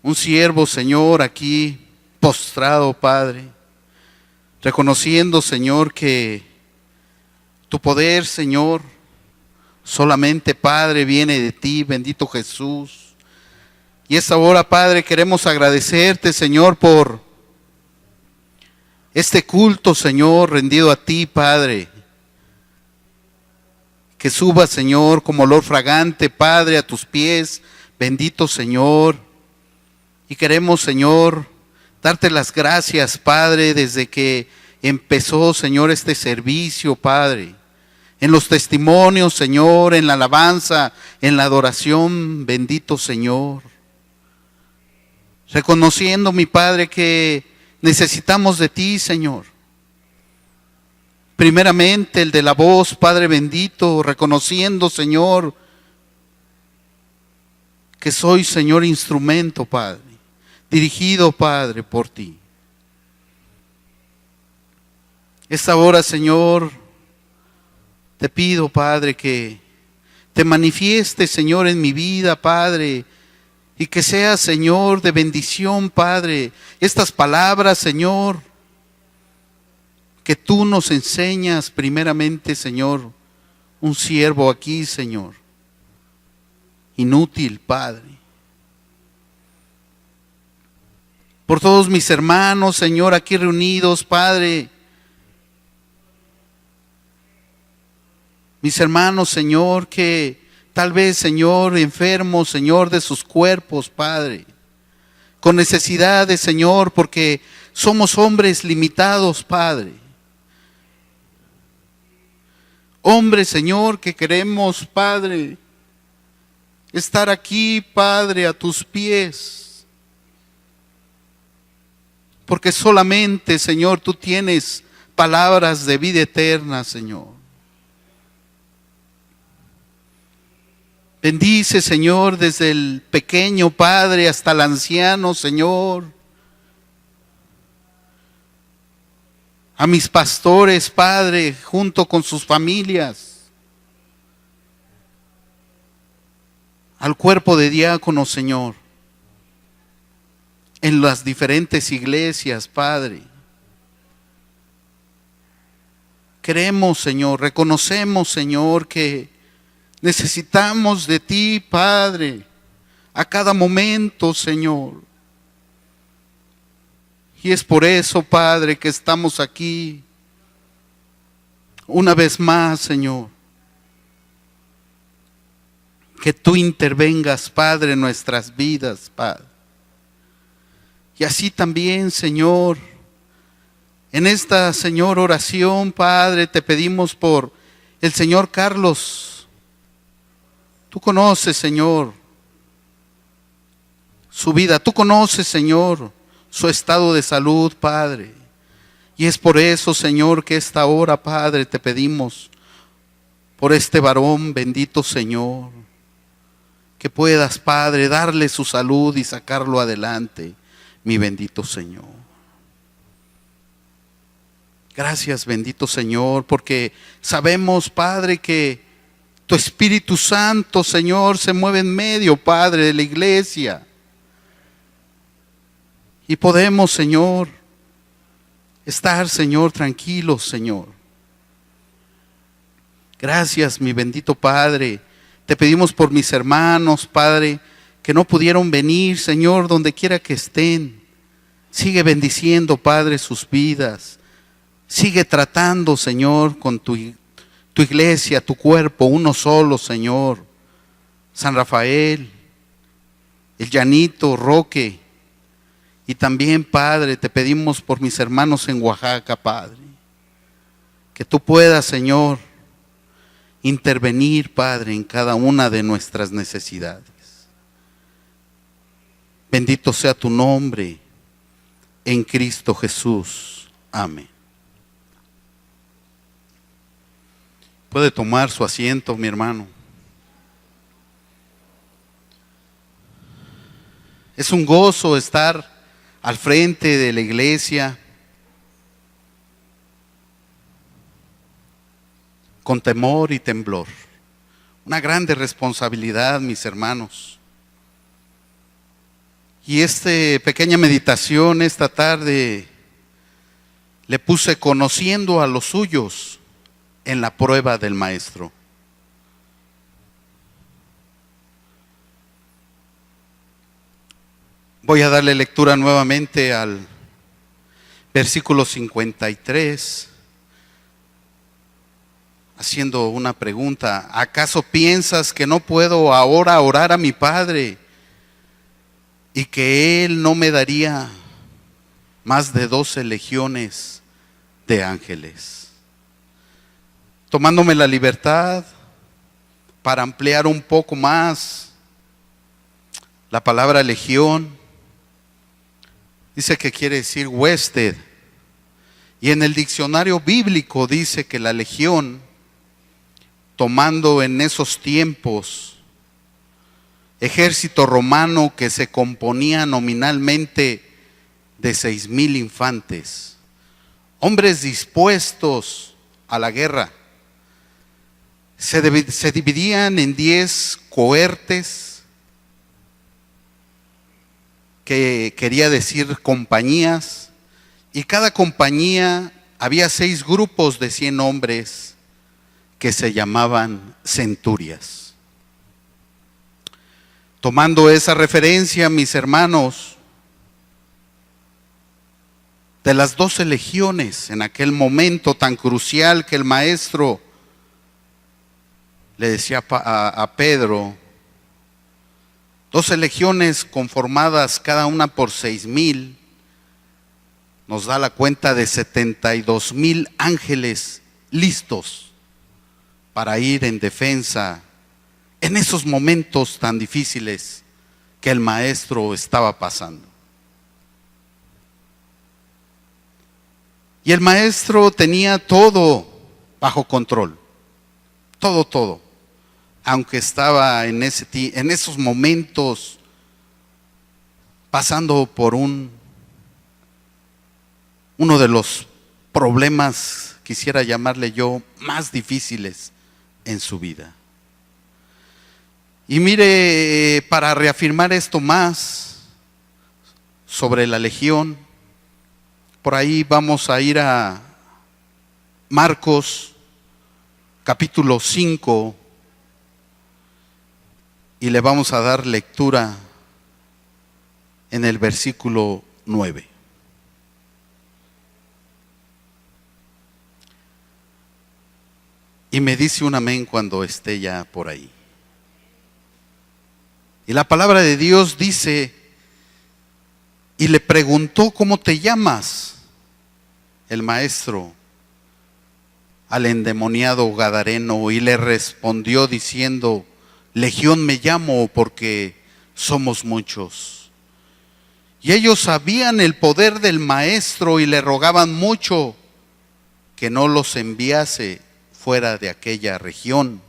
Un siervo, Señor, aquí postrado, Padre, reconociendo, Señor, que tu poder, Señor, solamente, Padre, viene de ti, bendito Jesús. Y esta hora, Padre, queremos agradecerte, Señor, por este culto, Señor, rendido a ti, Padre. Que suba, Señor, como olor fragante, Padre, a tus pies, bendito Señor. Y queremos, Señor, darte las gracias, Padre, desde que empezó, Señor, este servicio, Padre. En los testimonios, Señor, en la alabanza, en la adoración, bendito Señor. Reconociendo, mi Padre, que necesitamos de ti, Señor. Primeramente el de la voz, Padre bendito, reconociendo, Señor, que soy, Señor, instrumento, Padre, dirigido, Padre, por ti. Esta hora, Señor, te pido, Padre, que te manifiestes, Señor, en mi vida, Padre, y que sea, Señor, de bendición, Padre, estas palabras, Señor, que tú nos enseñas primeramente, Señor, un siervo aquí, Señor, inútil, Padre. Por todos mis hermanos, Señor, aquí reunidos, Padre, mis hermanos, Señor, que tal vez, Señor, enfermos, Señor, de sus cuerpos, Padre, con necesidades, Señor, porque somos hombres limitados, Padre. Hombres, Señor, que queremos, Padre, estar aquí, Padre, a tus pies. Porque solamente, Señor, tú tienes palabras de vida eterna, Señor. Bendice, Señor, desde el pequeño, Padre, hasta el anciano, Señor. A mis pastores, Padre, junto con sus familias. Al cuerpo de diáconos, Señor. En las diferentes iglesias, Padre. Queremos, Señor, reconocemos, Señor, que necesitamos de ti, Padre, a cada momento, Señor. Y es por eso, Padre, que estamos aquí una vez más, Señor. Que tú intervengas, Padre, en nuestras vidas, Padre. Y así también, Señor, en esta, Señor, oración, Padre, te pedimos por el Señor Carlos. Tú conoces, Señor, su vida. Tú conoces, Señor, su estado de salud, Padre. Y es por eso, Señor, que esta hora, Padre, te pedimos por este varón, bendito Señor, que puedas, Padre, darle su salud y sacarlo adelante, mi bendito Señor. Gracias, bendito Señor, porque sabemos, Padre, que tu Espíritu Santo, Señor, se mueve en medio, Padre, de la iglesia. Y podemos, Señor, estar, Señor, tranquilos, Señor. Gracias, mi bendito Padre. Te pedimos por mis hermanos, Padre, que no pudieron venir, Señor, donde quiera que estén. Sigue bendiciendo, Padre, sus vidas. Sigue tratando, Señor, con tu iglesia, tu cuerpo, uno solo, Señor. San Rafael, el Llanito, Roque. Y también, Padre, te pedimos por mis hermanos en Oaxaca, Padre. Que tú puedas, Señor, intervenir, Padre, en cada una de nuestras necesidades. Bendito sea tu nombre en Cristo Jesús. Amén. Puede tomar su asiento, mi hermano. Es un gozo estar al frente de la iglesia con temor y temblor. Una grande responsabilidad, mis hermanos. Y esta pequeña meditación esta tarde le puse conociendo a los suyos en la prueba del maestro. Voy a darle lectura nuevamente al versículo 53, haciendo una pregunta. ¿Acaso piensas que no puedo ahora orar a mi Padre y que Él no me daría más de 12 legiones de ángeles? Tomándome la libertad para ampliar un poco más la palabra legión, dice que quiere decir huésped, y en el diccionario bíblico dice que la legión, tomando en esos tiempos ejército romano que se componía nominalmente de 6,000 infantes, hombres dispuestos a la guerra, se dividían en 10 cohortes, que quería decir compañías, y cada compañía había 6 grupos de 100 hombres que se llamaban centurias. Tomando esa referencia, mis hermanos, de las 12 legiones en aquel momento tan crucial que el maestro le decía a Pedro, 12 legiones conformadas cada una por 6,000, nos da la cuenta de 72,000 ángeles listos para ir en defensa en esos momentos tan difíciles que el maestro estaba pasando. Y el maestro tenía todo bajo control, todo, aunque estaba en esos momentos pasando por uno de los problemas, quisiera llamarle yo, más difíciles en su vida. Y mire, para reafirmar esto más sobre la legión, por ahí vamos a ir a Marcos capítulo 5 y le vamos a dar lectura en el versículo 9. Y me dice un amén cuando esté ya por ahí. Y la palabra de Dios dice, y le preguntó, ¿cómo te llamas? El maestro al endemoniado gadareno, y le respondió diciendo, Legión me llamo porque somos muchos. Y ellos sabían el poder del maestro y le rogaban mucho que no los enviase fuera de aquella región.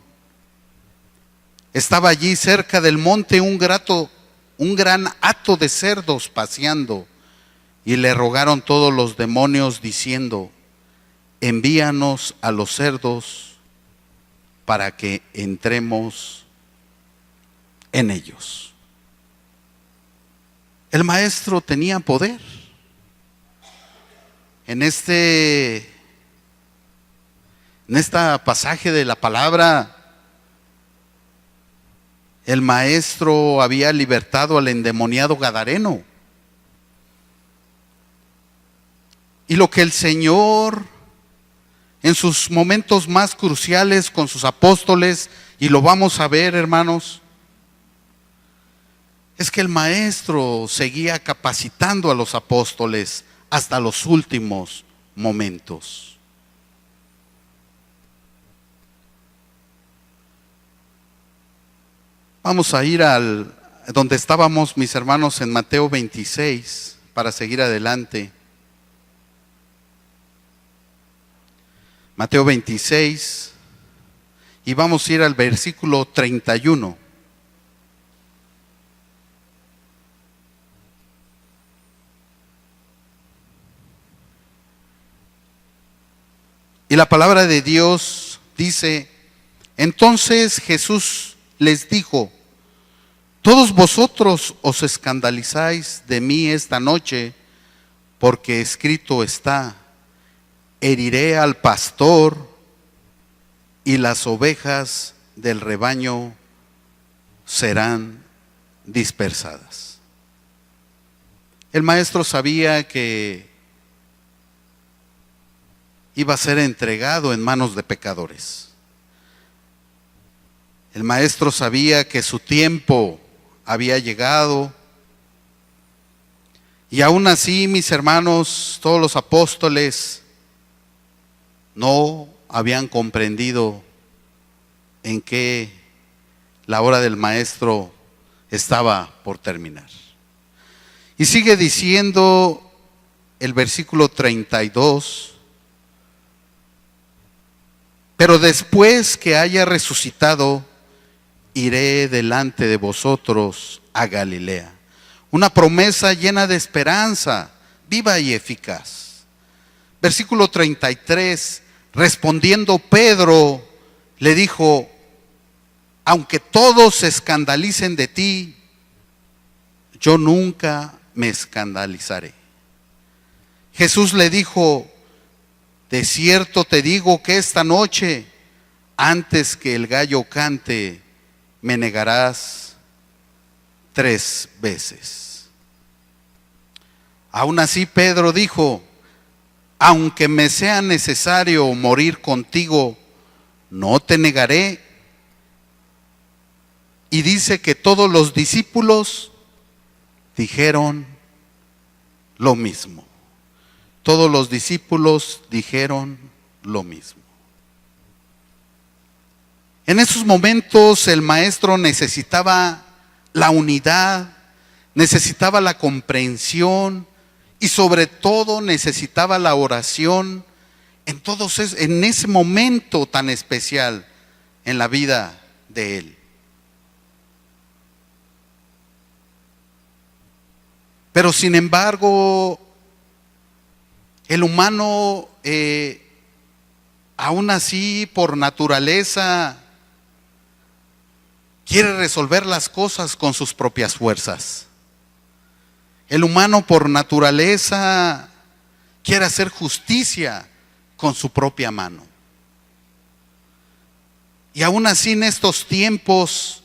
Estaba allí cerca del monte un gran hato de cerdos paseando, y le rogaron todos los demonios diciendo, envíanos a los cerdos para que entremos en ellos. El maestro tenía poder. En este pasaje de la palabra, el maestro había libertado al endemoniado gadareno. Y lo que el Señor, en sus momentos más cruciales con sus apóstoles, y lo vamos a ver, hermanos, es que el maestro seguía capacitando a los apóstoles hasta los últimos momentos. Vamos a ir donde estábamos, mis hermanos, en Mateo 26, para seguir adelante. Mateo 26, y vamos a ir al versículo 31. Y la palabra de Dios dice, entonces Jesús les dijo, Todos vosotros os escandalizáis de mí esta noche, porque escrito está: heriré al pastor y las ovejas del rebaño serán dispersadas. El maestro sabía que iba a ser entregado en manos de pecadores. El maestro sabía que su tiempo había llegado, y aún así, mis hermanos, todos los apóstoles no habían comprendido en que la hora del maestro estaba por terminar. Y sigue diciendo el versículo 32: pero después que haya resucitado, iré delante de vosotros a Galilea. Una promesa llena de esperanza, viva y eficaz. Versículo 33, respondiendo Pedro, le dijo: aunque todos se escandalicen de ti, yo nunca me escandalizaré. Jesús le dijo: de cierto te digo que esta noche, antes que el gallo cante, me negarás 3 veces. Aún así Pedro dijo: aunque me sea necesario morir contigo, no te negaré. Y dice que todos los discípulos dijeron lo mismo. Todos los discípulos dijeron lo mismo. En esos momentos el maestro necesitaba la unidad, necesitaba la comprensión y sobre todo necesitaba la oración en ese momento tan especial en la vida de él. Pero sin embargo, el humano aún así por naturaleza quiere resolver las cosas con sus propias fuerzas. El humano por naturaleza quiere hacer justicia con su propia mano. Y aún así en estos tiempos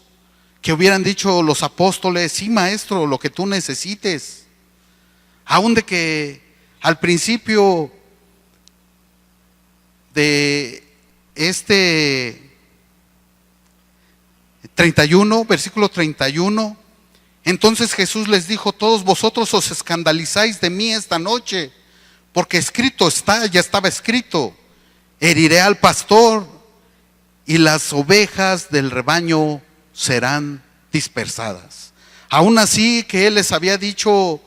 que hubieran dicho los apóstoles: sí, maestro, lo que tú necesites. Aún de que al principio de este 31, versículo 31, entonces Jesús les dijo: todos vosotros os escandalizáis de mí esta noche, porque escrito está, ya estaba escrito: heriré al pastor y las ovejas del rebaño serán dispersadas. Aún así que él les había dicho,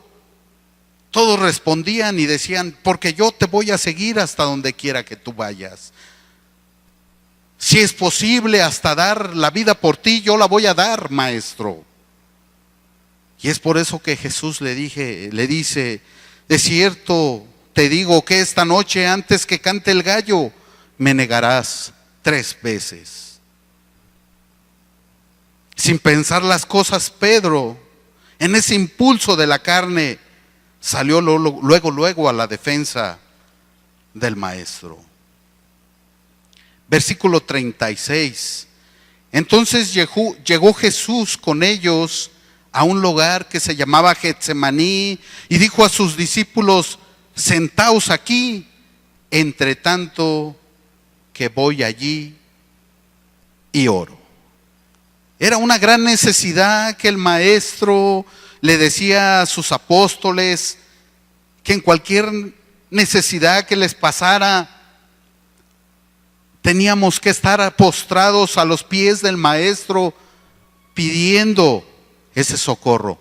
todos respondían y decían: porque yo te voy a seguir hasta donde quiera que tú vayas. Si es posible hasta dar la vida por ti, yo la voy a dar, maestro. Y es por eso que Jesús le dice: de cierto te digo que esta noche, antes que cante el gallo, me negarás 3 veces. Sin pensar las cosas, Pedro, en ese impulso de la carne, salió luego a la defensa del maestro. Versículo 36. Entonces llegó Jesús con ellos a un lugar que se llamaba Getsemaní y dijo a sus discípulos: sentaos aquí, entre tanto que voy allí y oro. Era una gran necesidad que el maestro le decía a sus apóstoles que en cualquier necesidad que les pasara, teníamos que estar postrados a los pies del maestro, pidiendo ese socorro,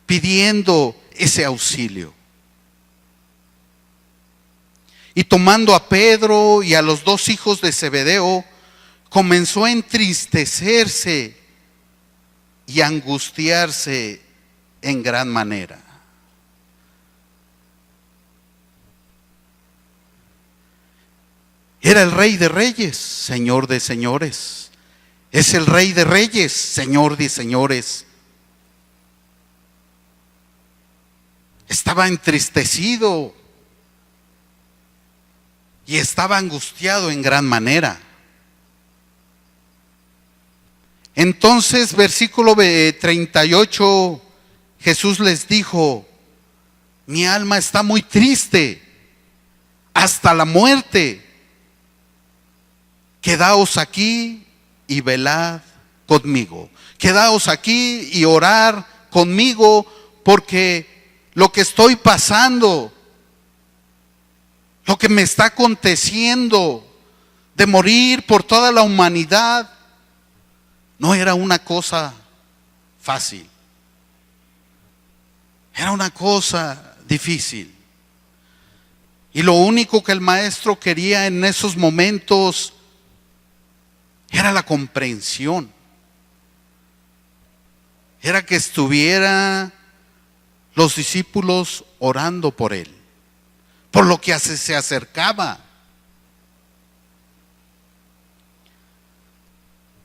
pidiendo ese auxilio. Y tomando a Pedro y a los 2 hijos de Zebedeo, comenzó a entristecerse y a angustiarse en gran manera. Era el Rey de Reyes, Señor de Señores. Es el Rey de Reyes, Señor de Señores. estaba entristecido y estaba angustiado en gran manera. Entonces, versículo 38, Jesús les dijo: mi alma está muy triste hasta la muerte. Quedaos aquí y velad conmigo. Quedaos aquí y orad conmigo, porque lo que estoy pasando, lo que me está aconteciendo de morir por toda la humanidad, no era una cosa fácil. Era una cosa difícil. Y lo único que el maestro quería en esos momentos era la comprensión. Era que estuviera los discípulos orando por él, por lo que se acercaba.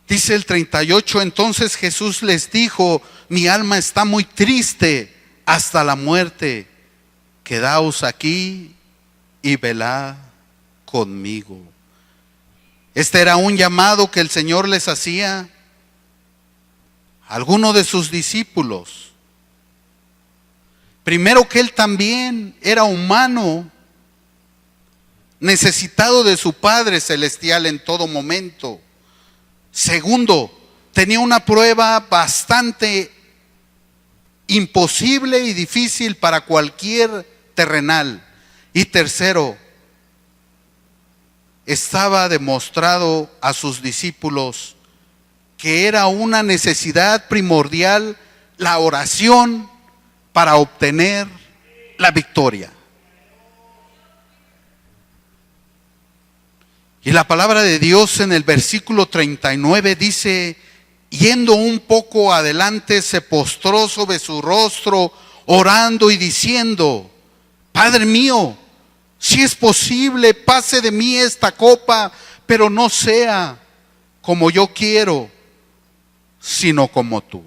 Dice el 38, entonces Jesús les dijo: mi alma está muy triste hasta la muerte. Quedaos aquí y velad conmigo. Este era un llamado que el Señor les hacía a alguno de sus discípulos. Primero, que él también era humano, necesitado de su Padre Celestial en todo momento. Segundo, tenía una prueba bastante imposible y difícil para cualquier terrenal. Y tercero, estaba demostrado a sus discípulos que era una necesidad primordial la oración para obtener la victoria. Y la palabra de Dios en el versículo 39 dice: yendo un poco adelante, se postró sobre su rostro, orando y diciendo: Padre mío, si es posible, pase de mí esta copa, pero no sea como yo quiero, sino como tú.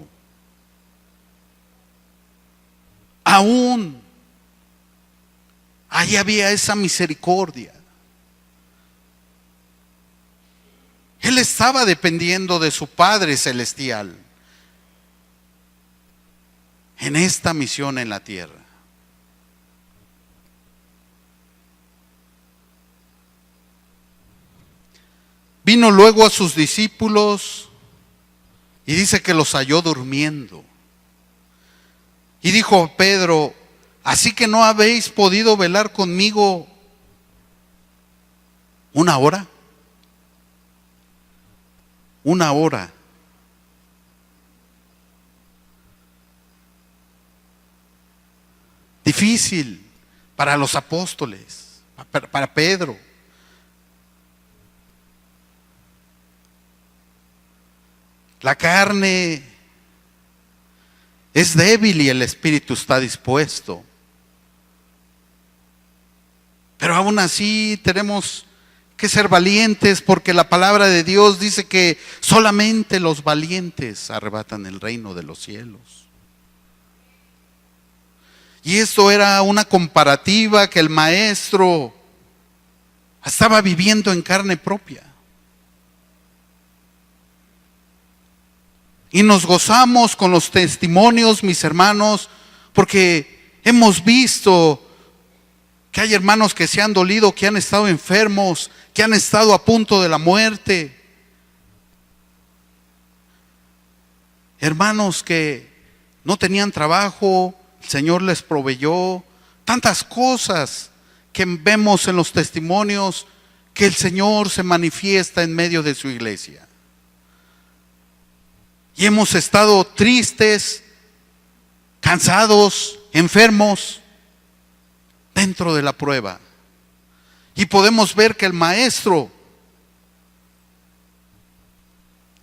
Aún ahí había esa misericordia. Él estaba dependiendo de su Padre Celestial en esta misión en la tierra. Vino luego a sus discípulos y dice que los halló durmiendo. Y dijo Pedro: ¿así que no habéis podido velar conmigo una hora? Una hora. Difícil para los apóstoles, para Pedro. La carne es débil y el espíritu está dispuesto. Pero aún así tenemos que ser valientes, porque la palabra de Dios dice que solamente los valientes arrebatan el reino de los cielos. Y esto era una comparativa que el maestro estaba viviendo en carne propia. Y nos gozamos con los testimonios, mis hermanos, porque hemos visto que hay hermanos que se han dolido, que han estado enfermos, que han estado a punto de la muerte. Hermanos que no tenían trabajo, el Señor les proveyó. Tantas cosas que vemos en los testimonios, que el Señor se manifiesta en medio de su iglesia. Y hemos estado tristes, cansados, enfermos, dentro de la prueba. Y podemos ver que el maestro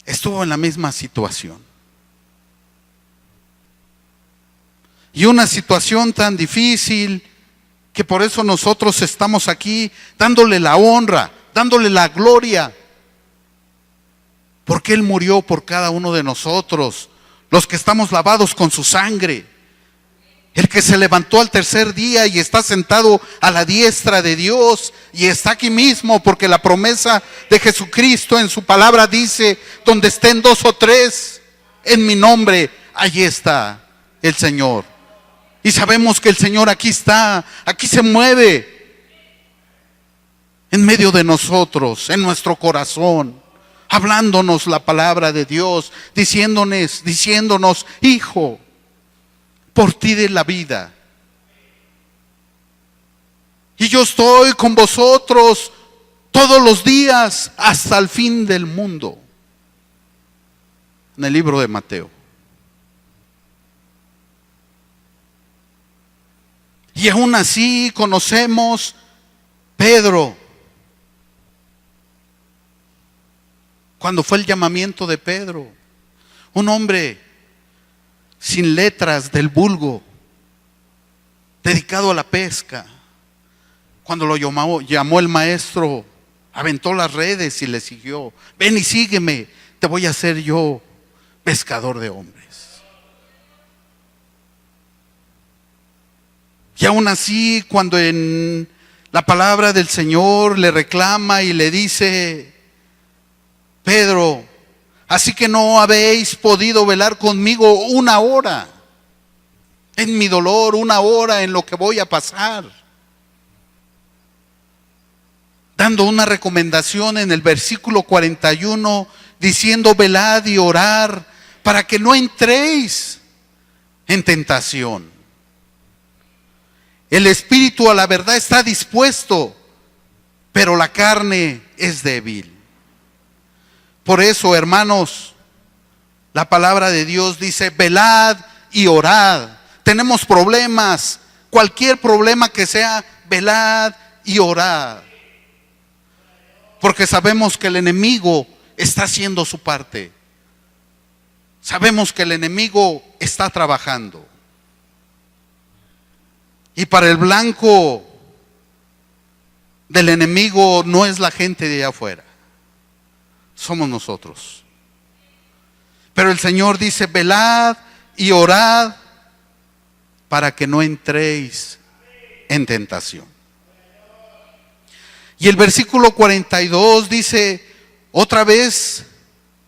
estuvo en la misma situación. Y una situación tan difícil que por eso nosotros estamos aquí dándole la honra, dándole la gloria. Porque Él murió por cada uno de nosotros, los que estamos lavados con su sangre. El que se levantó al tercer día y está sentado a la diestra de Dios y está aquí mismo, porque la promesa de Jesucristo en su palabra dice: donde estén dos o tres en mi nombre, allí está el Señor. Y sabemos que el Señor aquí está, aquí se mueve en medio de nosotros, en nuestro corazón, hablándonos la palabra de Dios, diciéndonos: hijo, por ti de la vida. Y yo estoy con vosotros todos los días hasta el fin del mundo. En el libro de Mateo. Y aún así conocemos Pedro. Cuando fue el llamamiento de Pedro, un hombre sin letras del vulgo, dedicado a la pesca. Cuando lo llamó el maestro, aventó las redes y le siguió. Ven y sígueme, te voy a hacer yo pescador de hombres. Y aún así, cuando en la palabra del Señor le reclama y le dice: Pedro, así que no habéis podido velar conmigo una hora en mi dolor, una hora en lo que voy a pasar. Dando una recomendación en el versículo 41, diciendo: velad y orad para que no entréis en tentación. El espíritu a la verdad está dispuesto, pero la carne es débil. Por eso, hermanos, la palabra de Dios dice: velad y orad. Tenemos problemas, cualquier problema que sea, velad y orad. Porque sabemos que el enemigo está haciendo su parte. Sabemos que el enemigo está trabajando. Y para el blanco del enemigo no es la gente de allá afuera. Somos nosotros. Pero el Señor dice: velad y orad para que no entréis en tentación. Y el versículo 42 dice: otra vez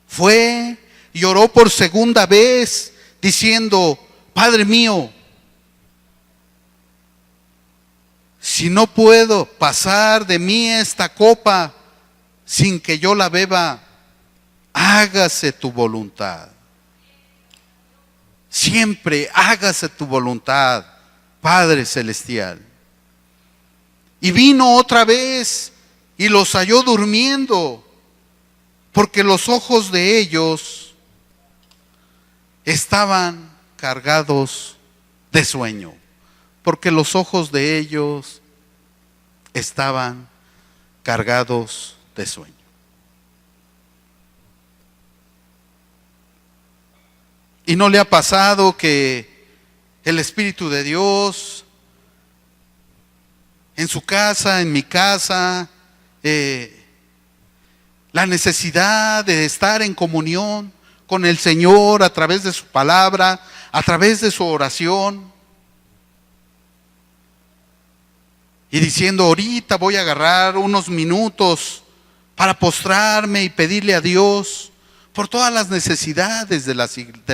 fue y oró por segunda vez, diciendo: Padre mío, si no puedo pasar de mí esta copa sin que yo la beba, hágase tu voluntad. Siempre hágase tu voluntad, Padre Celestial. Y vino otra vez y los halló durmiendo, porque los ojos de ellos estaban cargados de sueño. Porque los ojos de ellos estaban cargados de sueño. ¿Y no le ha pasado que el Espíritu de Dios en su casa, en mi casa, la necesidad de estar en comunión con el Señor a través de su palabra, a través de su oración? Y diciendo: ahorita voy a agarrar unos minutos para postrarme y pedirle a Dios por todas las necesidades de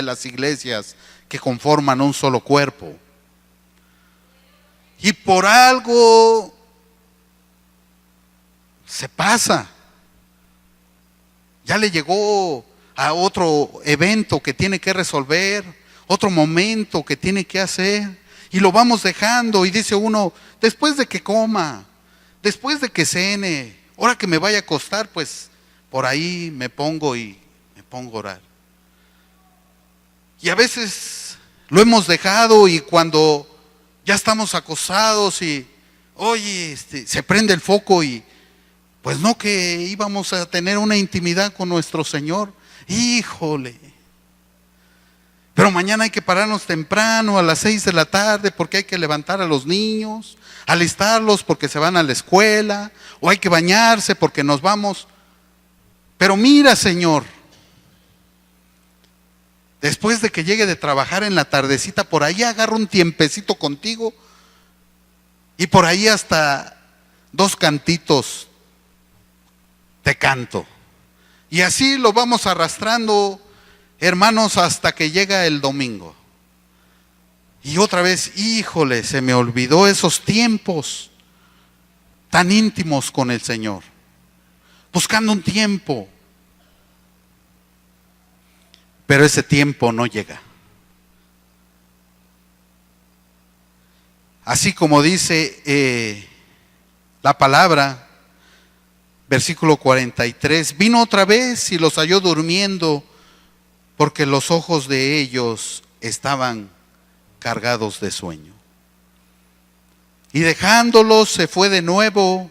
las iglesias que conforman un solo cuerpo. Y por algo se pasa. Ya le llegó a otro evento que tiene que resolver, otro momento que tiene que hacer. Y lo vamos dejando y dice uno: después de que coma, después de que cene, ahora que me vaya a acostar, pues por ahí me pongo a orar. Y a veces lo hemos dejado, y cuando ya estamos acostados y oye, se prende el foco y pues no que íbamos a tener una intimidad con nuestro Señor. Híjole. Pero mañana hay que pararnos temprano a las 6 de la tarde porque hay que levantar a los niños, alistarlos porque se van a la escuela, o hay que bañarse porque nos vamos. Pero mira, Señor, Después de que llegue de trabajar en la tardecita, por ahí agarro un tiempecito contigo y por ahí hasta 2 cantitos te canto. Y así lo vamos arrastrando, hermanos, hasta que llega el domingo. Y otra vez, híjole, se me olvidó esos tiempos tan íntimos con el Señor. Buscando un tiempo. Pero ese tiempo no llega. Así como dice la palabra, versículo 43, vino otra vez y los halló durmiendo, porque los ojos de ellos estaban cargados de sueño. Y dejándolos se fue de nuevo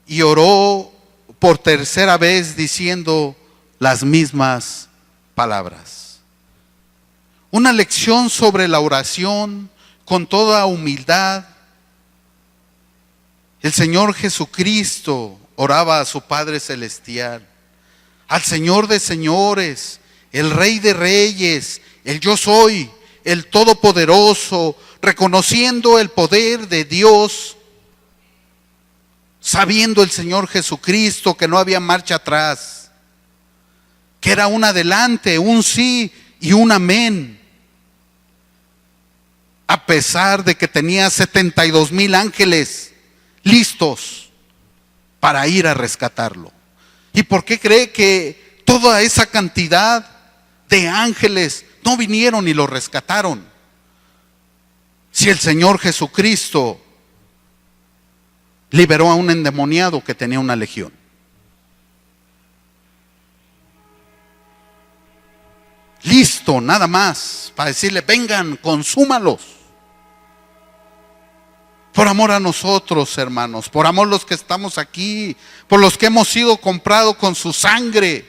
y oró por tercera vez diciendo las mismas palabras. Una lección sobre la oración con toda humildad. El Señor Jesucristo oraba a su Padre Celestial, al Señor de señores, el Rey de reyes, el yo soy, el Todopoderoso, reconociendo el poder de Dios, sabiendo el Señor Jesucristo que no había marcha atrás, que era un adelante, un sí y un amén, a pesar de que tenía 72,000 ángeles listos para ir a rescatarlo. ¿Y por qué cree que toda esa cantidad de ángeles no vinieron y lo rescataron? Si el Señor Jesucristo liberó a un endemoniado que tenía una legión. Listo, nada más, para decirle, vengan, consúmalos. Por amor a nosotros, hermanos, por amor a los que estamos aquí, por los que hemos sido comprados con su sangre.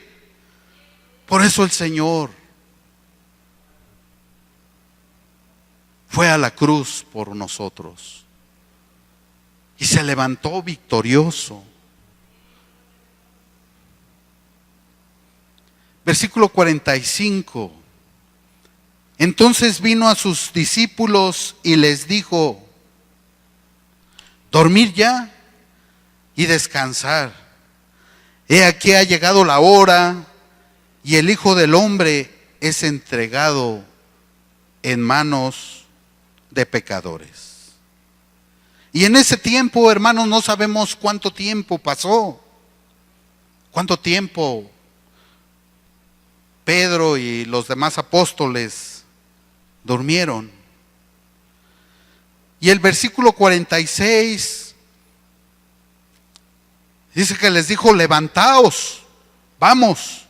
Por eso el Señor fue a la cruz por nosotros y se levantó victorioso. Versículo 45. Entonces vino a sus discípulos y les dijo, dormir ya y descansar. He aquí ha llegado la hora y el Hijo del Hombre es entregado en manos de pecadores. Y en ese tiempo, hermanos, no sabemos cuánto tiempo pasó, cuánto tiempo Pedro y los demás apóstoles durmieron. Y el versículo 46 dice que les dijo, levantaos, vamos,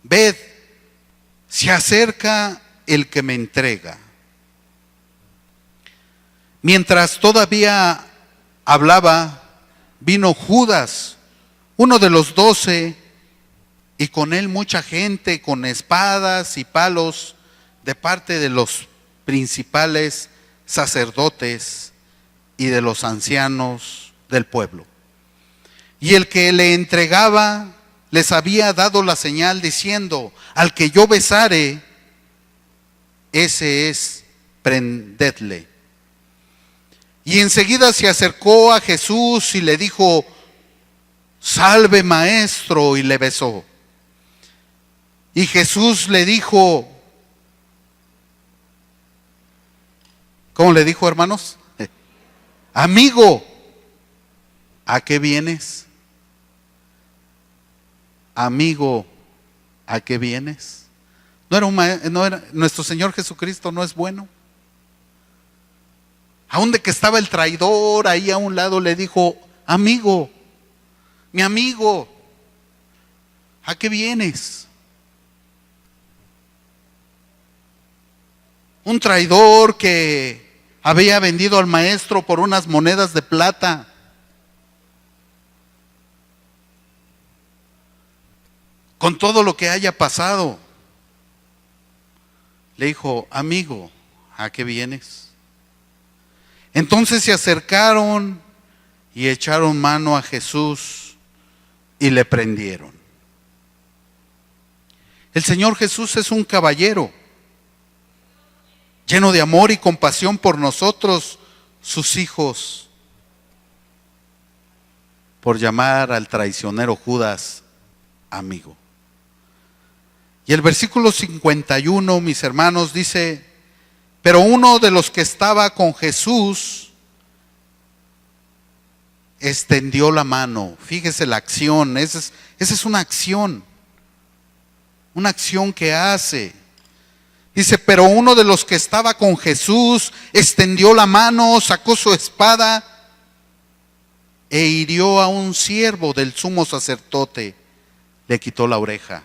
ved, se acerca el que me entrega. Mientras todavía hablaba, vino Judas, uno de los 12, y con él mucha gente con espadas y palos de parte de los principales sacerdotes y de los ancianos del pueblo. Y el que le entregaba les había dado la señal diciendo, al que yo besare, ese es, prendedle. Y enseguida se acercó a Jesús y le dijo, salve maestro, y le besó. Y Jesús le dijo, ¿cómo le dijo, hermanos? Amigo, ¿a qué vienes? Amigo, ¿a qué vienes? No era nuestro Señor Jesucristo no es bueno. Aún de que estaba el traidor ahí a un lado, le dijo, amigo, mi amigo, ¿a qué vienes? Un traidor que había vendido al maestro por unas monedas de plata. Con todo lo que haya pasado, le dijo, amigo, ¿a qué vienes? Entonces se acercaron y echaron mano a Jesús y le prendieron. El Señor Jesús es un caballero, lleno de amor y compasión por nosotros, sus hijos, por llamar al traicionero Judas amigo. Y el versículo 51, mis hermanos, dice: pero uno de los que estaba con Jesús extendió la mano. Fíjese la acción, esa es una acción que hace. Dice: pero uno de los que estaba con Jesús extendió la mano, sacó su espada e hirió a un siervo del sumo sacerdote, le quitó la oreja.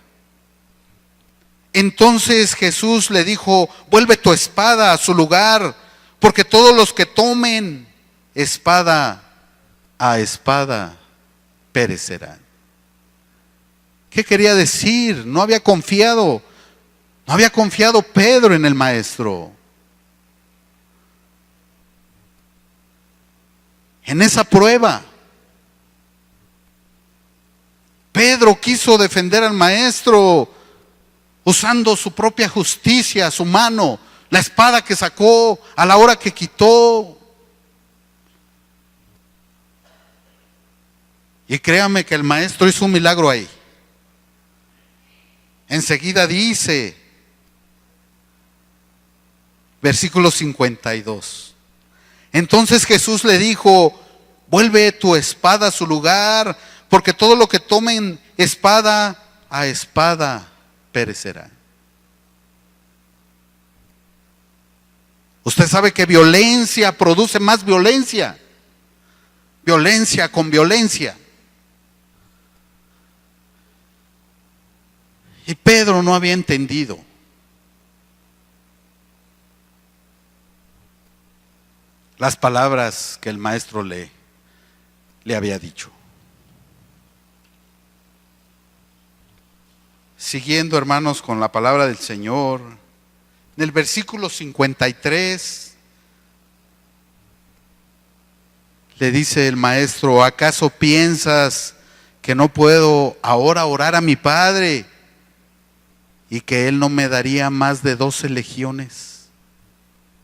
Entonces Jesús le dijo: vuelve tu espada a su lugar, porque todos los que tomen espada a espada perecerán. ¿Qué quería decir? No había confiado Pedro en el Maestro. En esa prueba, Pedro quiso defender al Maestro usando su propia justicia, su mano, la espada que sacó a la hora que quitó. Y créame que el Maestro hizo un milagro ahí. Enseguida dice, versículo 52. Entonces Jesús le dijo: vuelve tu espada a su lugar, porque todo lo que tomen espada a espada perecerá. Usted sabe que violencia produce más violencia. Violencia con violencia. Y Pedro no había entendido. Las palabras que el Maestro le había dicho. Siguiendo, hermanos, con la palabra del Señor, en el versículo 53 le dice el Maestro: ¿acaso piensas que no puedo ahora orar a mi Padre y que Él no me daría más de 12 legiones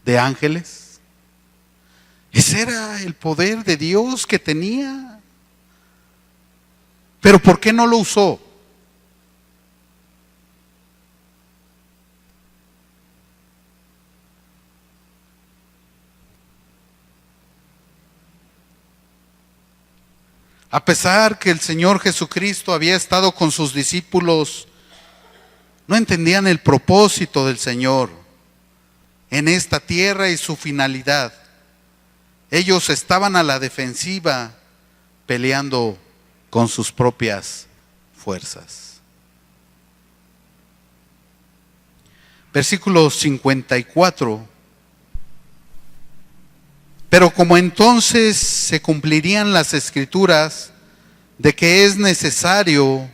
de ángeles? Ese era el poder de Dios que tenía. Pero ¿por qué no lo usó? A pesar que el Señor Jesucristo había estado con sus discípulos, no entendían el propósito del Señor en esta tierra y su finalidad. Ellos estaban a la defensiva, peleando con sus propias fuerzas. Versículo 54. Pero como entonces se cumplirían las escrituras de que es necesario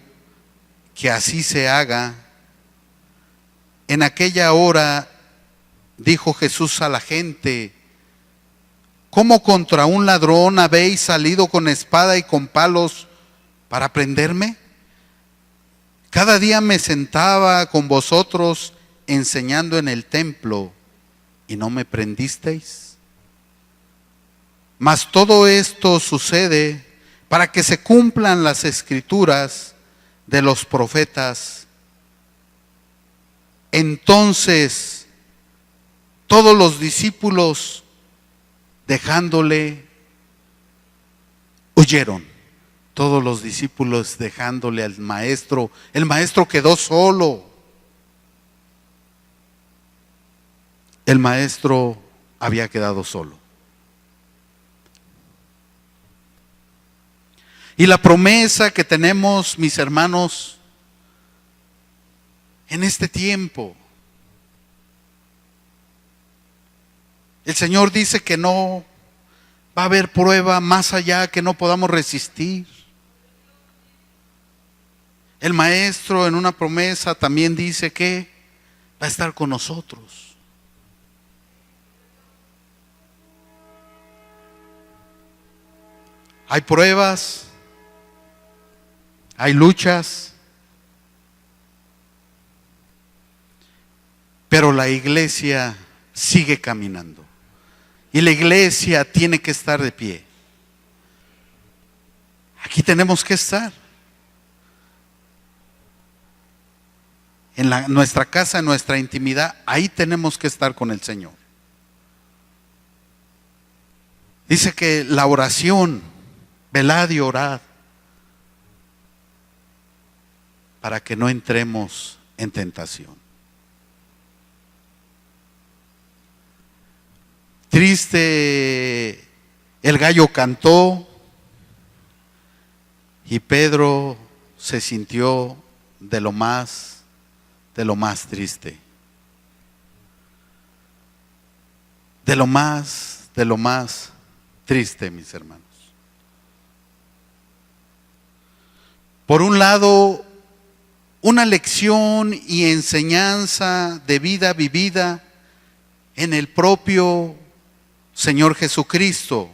que así se haga, en aquella hora dijo Jesús a la gente: ¿cómo contra un ladrón habéis salido con espada y con palos para prenderme? Cada día me sentaba con vosotros enseñando en el templo y no me prendisteis. Mas todo esto sucede para que se cumplan las escrituras de los profetas. Entonces todos los discípulos, dejándole, huyeron. Todos los discípulos dejándole al Maestro. El Maestro quedó solo. El Maestro había quedado solo. Y la promesa que tenemos, mis hermanos, en este tiempo, el Señor dice que no va a haber prueba más allá que no podamos resistir. El Maestro en una promesa también dice que va a estar con nosotros. Hay pruebas, hay luchas, pero la iglesia sigue caminando. Y la iglesia tiene que estar de pie. Aquí tenemos que estar. En nuestra casa, en nuestra intimidad, ahí tenemos que estar con el Señor. Dice que la oración, velad y orad, para que no entremos en tentación. Triste, el gallo cantó y Pedro se sintió de lo más triste, de lo más triste, mis hermanos. Por un lado, una lección y enseñanza de vida vivida en el propio Señor Jesucristo,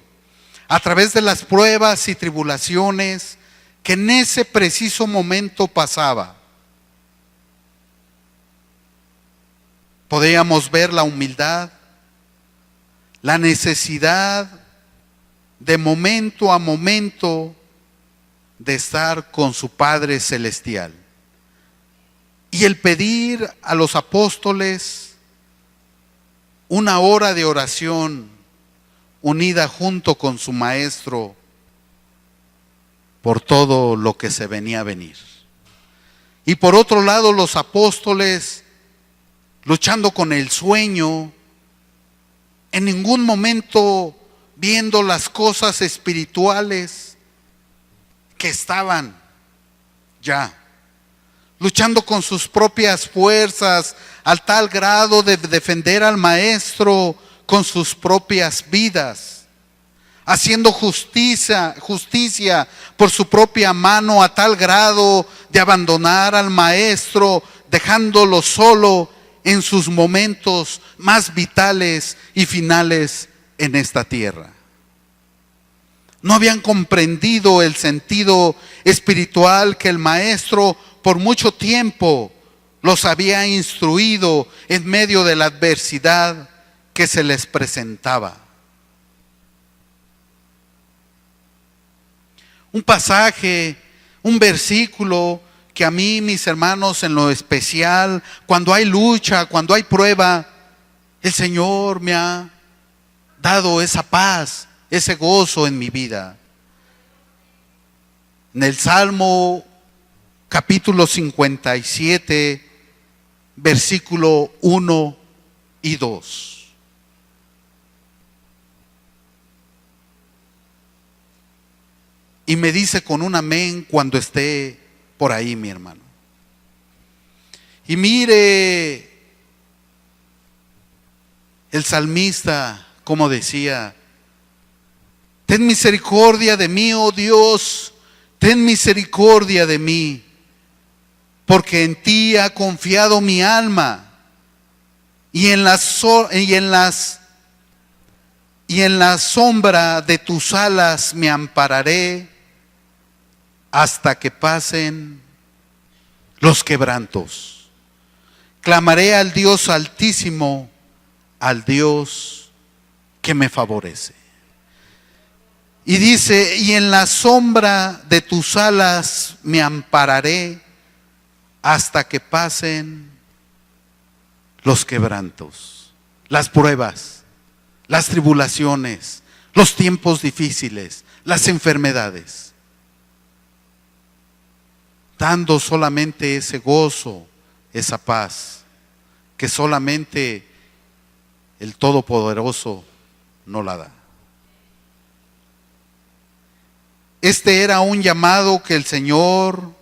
a través de las pruebas y tribulaciones que en ese preciso momento pasaba. Podíamos ver la humildad, la necesidad de momento a momento de estar con su Padre Celestial. Y el pedir a los apóstoles una hora de oración unida junto con su Maestro por todo lo que se venía a venir. Y por otro lado, los apóstoles luchando con el sueño, en ningún momento viendo las cosas espirituales que estaban ya, luchando con sus propias fuerzas al tal grado de defender al Maestro con sus propias vidas, haciendo justicia por su propia mano a tal grado de abandonar al Maestro, dejándolo solo en sus momentos más vitales y finales en esta tierra. No habían comprendido el sentido espiritual que el Maestro por mucho tiempo los había instruido en medio de la adversidad que se les presentaba. Un pasaje, un versículo que a mí, mis hermanos, en lo especial, cuando hay lucha, cuando hay prueba, el Señor me ha dado esa paz, ese gozo en mi vida. En el Salmo capítulo 57, versículo 1 y 2. Y me dice con un amén cuando esté por ahí, mi hermano. Y mire el salmista como decía: ten misericordia de mí, oh Dios, ten misericordia de mí, porque en ti ha confiado mi alma, y en la sombra de tus alas me ampararé hasta que pasen los quebrantos. Clamaré al Dios Altísimo, al Dios que me favorece. Y dice: y en la sombra de tus alas me ampararé hasta que pasen los quebrantos, las pruebas, las tribulaciones, los tiempos difíciles, las enfermedades, dando solamente ese gozo, esa paz, que solamente el Todopoderoso no la da. Este era un llamado que el Señor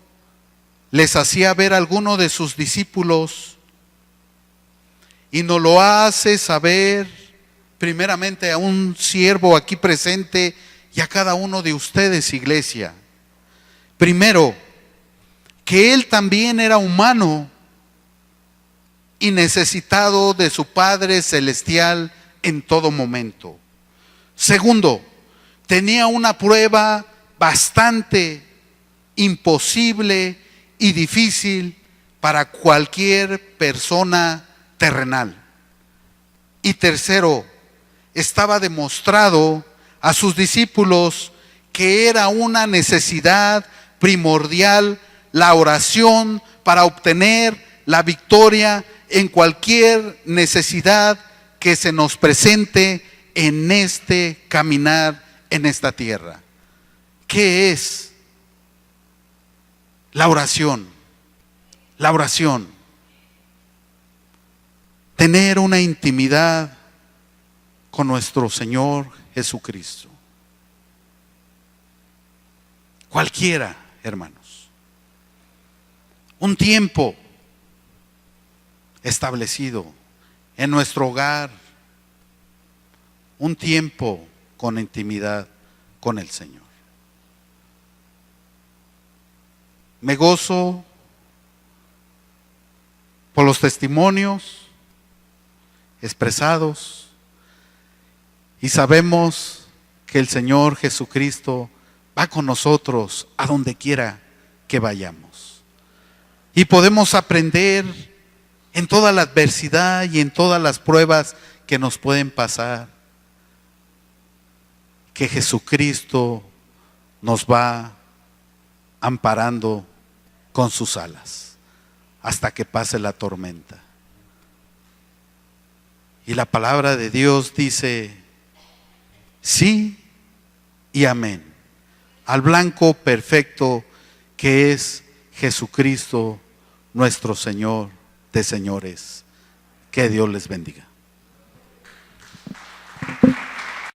les hacía ver a alguno de sus discípulos, y nos lo hace saber primeramente a un siervo aquí presente y a cada uno de ustedes, iglesia. Primero, que Él también era humano y necesitado de su Padre Celestial en todo momento. Segundo, tenía una prueba bastante imposible y difícil para cualquier persona terrenal. Y tercero, estaba demostrado a sus discípulos que era una necesidad primordial la oración para obtener la victoria en cualquier necesidad que se nos presente en este caminar en esta tierra. ¿Qué es la oración? La oración. Tener una intimidad con nuestro Señor Jesucristo. Cualquiera, hermanos. Un tiempo establecido en nuestro hogar. Un tiempo con intimidad con el Señor. Me gozo por los testimonios expresados y sabemos que el Señor Jesucristo va con nosotros a donde quiera que vayamos. Y podemos aprender en toda la adversidad y en todas las pruebas que nos pueden pasar, que Jesucristo nos va amparando con sus alas hasta que pase la tormenta. Y la palabra de Dios dice sí y amén al blanco perfecto que es Jesucristo, nuestro Señor de señores. Que Dios les bendiga.